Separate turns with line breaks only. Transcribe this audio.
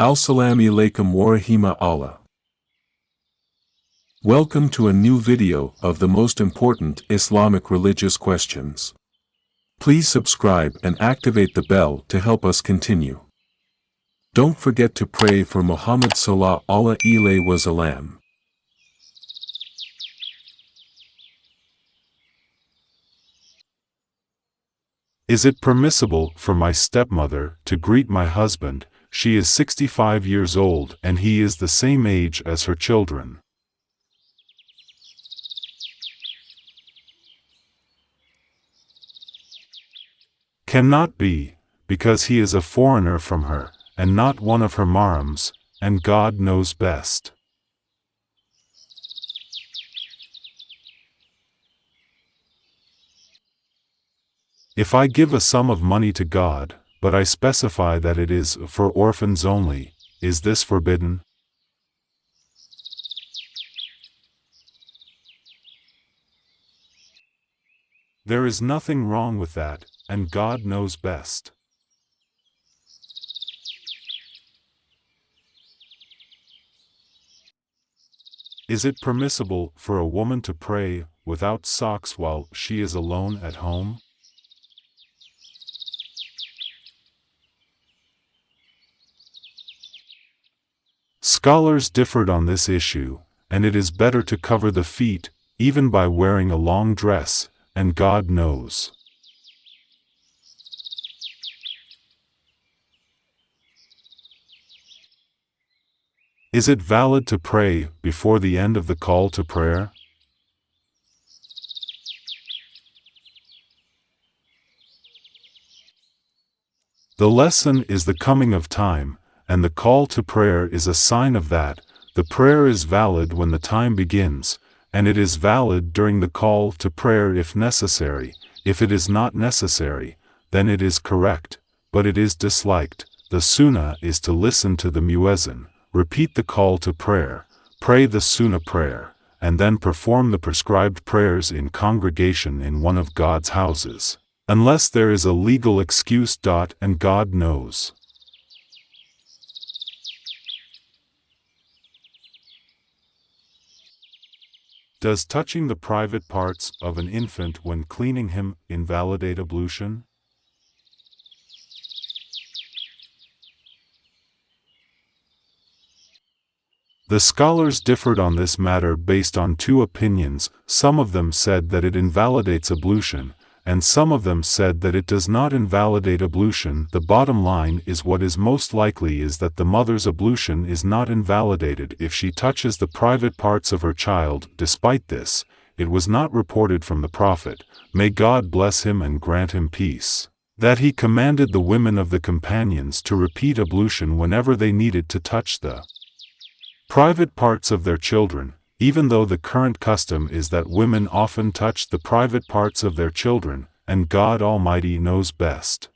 Assalamu Alaikum wa rahmatullah. Welcome to a new video of the most important Islamic religious questions. Please subscribe and activate the bell to help us continue. Don't forget to pray for Muhammad Sallallahu Alaihi Wasallam.
Is it permissible for my stepmother to greet my husband? She is 65 years old and he is the same age as her children. Cannot be, because he is a foreigner from her, and not one of her mahrams, and God knows best. If I give a sum of money to God, but I specify that it is for orphans only, is this forbidden? There is nothing wrong with that, and God knows best. Is it permissible for a woman to pray without socks while she is alone at home? Scholars differed on this issue, and it is better to cover the feet, even by wearing a long dress, and God knows. Is it valid to pray before the end of the call to prayer? The lesson is the coming of time, and the call to prayer is a sign of that. The prayer is valid when the time begins, and it is valid during the call to prayer if necessary. If it is not necessary, then it is correct, but it is disliked. The sunnah is to listen to the muezzin, repeat the call to prayer, pray the sunnah prayer, and then perform the prescribed prayers in congregation in one of God's houses, unless there is a legal excuse. And God knows. Does touching the private parts of an infant when cleaning him invalidate ablution? The scholars differed on this matter based on two opinions. Some of them said that it invalidates ablution, and some of them said that it does not invalidate ablution. The bottom line is what is most likely is that the mother's ablution is not invalidated if she touches the private parts of her child. Despite this, it was not reported from the Prophet, may God bless him and grant him peace, that he commanded the women of the companions to repeat ablution whenever they needed to touch the private parts of their children, even though the current custom is that women often touch the private parts of their children, and God Almighty knows best.